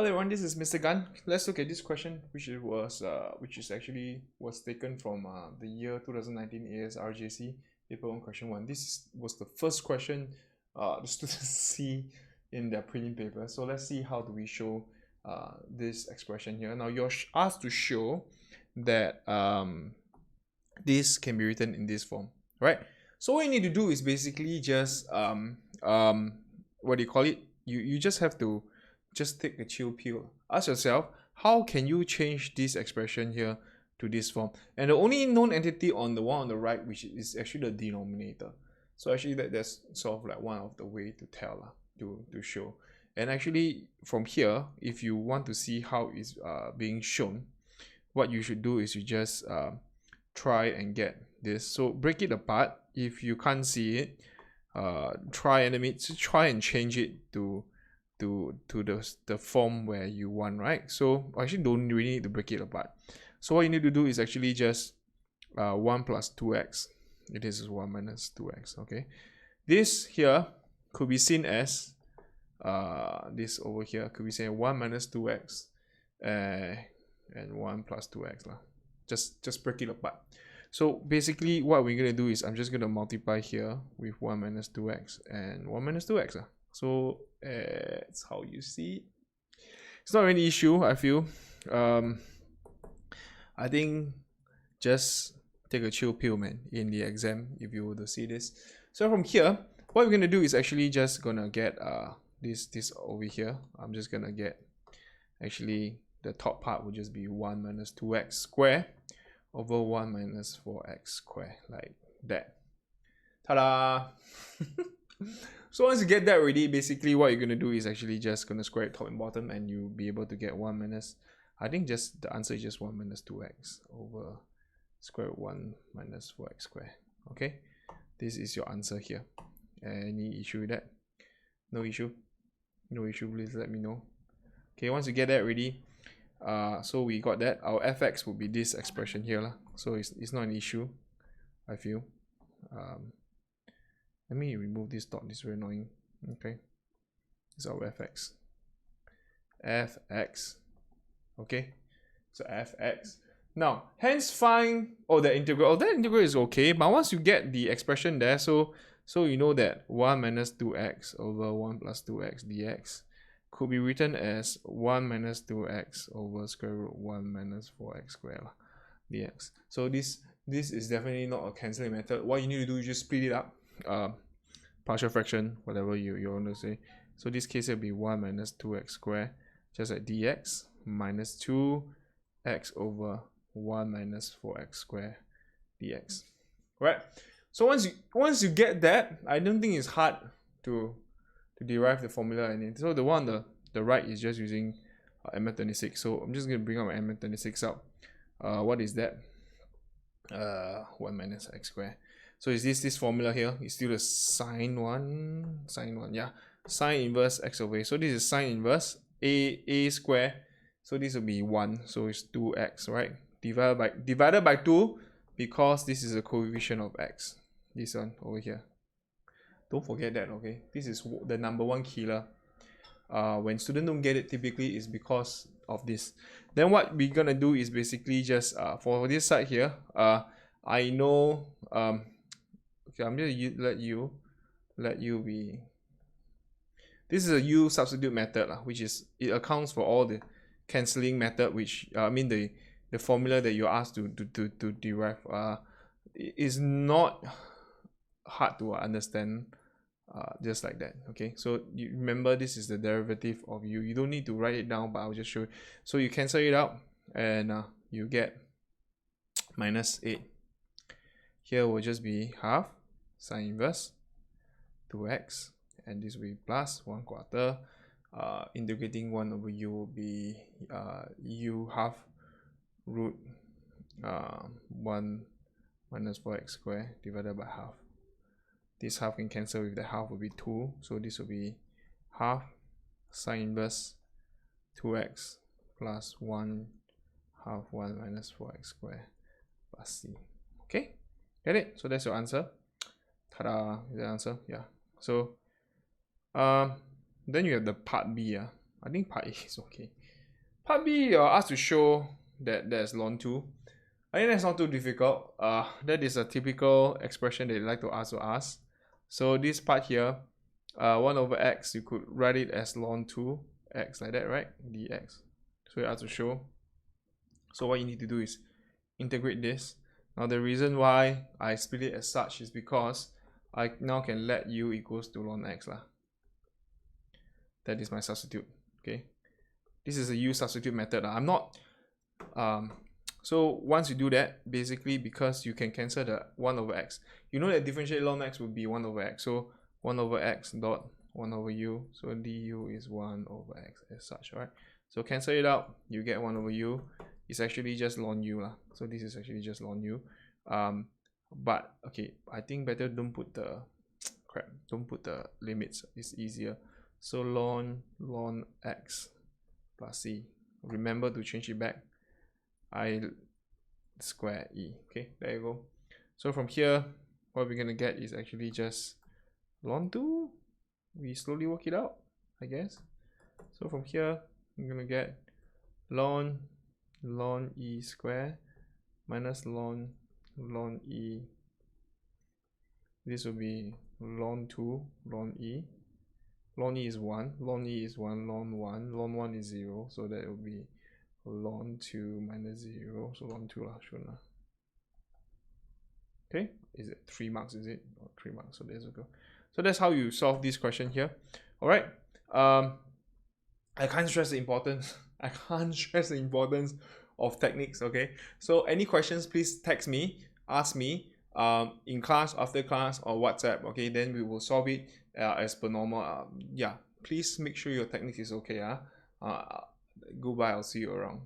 Hello everyone, this is Mr. Gun. Let's look at this question, which is actually taken from the year 2019 Asrjc P1 Q1. Was the first question the students see in their prelim paper. So let's see how do we show this expression here. Now you're asked to show that this can be written in this form, right? So what you need to do is basically just what do you call it? You just have to just take a chill pill. Ask yourself, how can you change this expression here to this form? And the only known entity on the one on the right, which is actually the denominator. So actually that's sort of like one of the way to tell, to show. And actually from here, if you want to see how it's being shown, what you should do is you just try and get this. So break it apart. If you can't see it, try and change it to the form where you want, right? So actually don't really need to break it apart. So what you need to do is actually just 1 plus 2x. This is 1 minus 2x. Okay, this here could be seen as this over here could be saying 1 minus 2x and 1 plus 2x lah. Just break it apart. So basically what we're gonna do is I'm just gonna multiply here with 1 minus 2x and 1 minus 2x lah. So it's how you see it. It's not any issue, I feel. I think just take a chill pill, man, in the exam if you were to see this. So from here, what we're gonna do is actually just gonna get this over here. I'm just gonna get, actually the top part would just be 1 minus 2x squared over 1 minus 4x squared, like that. Ta-da! So once you get that ready, basically what you're going to do is actually just going to square it top and bottom, and you'll be able to get 1 minus, I think just the answer is just 1 minus 2x over square root 1 minus 4x squared. Okay, this is your answer here. Any issue with that? No issue? No issue, please let me know. Okay, once you get that ready, so we got that. Our fx would be this expression here lah. So it's not an issue, I feel. Let me remove this dot, this is very annoying. Okay, this is our fx. Okay, so fx. Now, hence find, the integral. That integral is okay, but once you get the expression there, so you know that 1 minus 2x over 1 plus 2x dx could be written as 1 minus 2x over square root 1 minus 4x squared dx. So this is definitely not a cancelling method. What you need to do is just split it up. Partial fraction, whatever you want to say. So this case will be 1 minus 2x squared, just like dx, minus 2x over 1 minus 4x squared dx. Right? So once you get that, I don't think it's hard to derive the formula. And so the one on the right is just using M26. So I'm just going to bring up my M26 up. What is that? 1 minus x squared. So is this formula here? It's still the sine one, yeah. Sine inverse x over a. So this is sine inverse a square. So this will be 1. So it's 2x, right? Divided by 2, because this is a coefficient of x. This one over here. Don't forget that, okay? This is the number one killer. When students don't get it, typically is because of this. Then what we're gonna do is basically just for this side here, I know okay, I'm gonna let you be. This is a U substitute method, which is, it accounts for all the cancelling method, which I mean the formula that you're asked to derive is not hard to understand, just like that. Okay, so you remember this is the derivative of U. You don't need to write it down, but I'll just show you. So you cancel it out, and you get minus 8. Here will just be half sine inverse 2x, and this will be plus 1/4. Integrating 1 over u will be u half root 1 minus 4x squared divided by half. This half can cancel with the half, will be 2. So this will be half sine inverse 2x plus 1 half 1 minus 4x squared plus c. Okay, get it? So that's your answer. Ta-da! Is that answer? Yeah. So then you have the part B. I think part A is okay. Part B, you're asked to show that there's ln 2. I think that's not too difficult. That is a typical expression they like to ask. So this part here, 1 over x, you could write it as ln 2x like that, right? dx. So you have to show. So what you need to do is integrate this. Now the reason why I split it as such is because I now can let u equals to ln x lah. That is my substitute. Okay, this is a u substitute method. I'm not so once you do that, basically because you can cancel the 1 over x, you know that differentiate ln x would be 1 over x. So 1 over x dot 1 over u. So du is 1 over x as such, right? So cancel it out, you get 1 over u. It's actually just ln u lah. So this is actually just ln u. But okay, I think better don't put the don't put the limits. It's easier. So ln x plus c. Remember to change it back. I square e. Okay, there you go. So from here, what we're gonna get is actually just ln 2. We slowly work it out, I guess. So from here, I'm gonna get ln e square minus ln e. This will be ln 2 ln e. Ln e is 1, ln e is 1, ln 1, ln 1 is 0, so that will be ln 2 minus 0, so ln 2 lah, sure lah. Okay, is it 3 marks, is it? Oh, 3 marks, so there's a go. So that's how you solve this question here. Alright, I can't stress the importance, of techniques, okay? So any questions, please text me, ask me, in class, after class, or WhatsApp, okay? Then we will solve it as per normal. Yeah, please make sure your technique is okay. Goodbye, I'll see you around.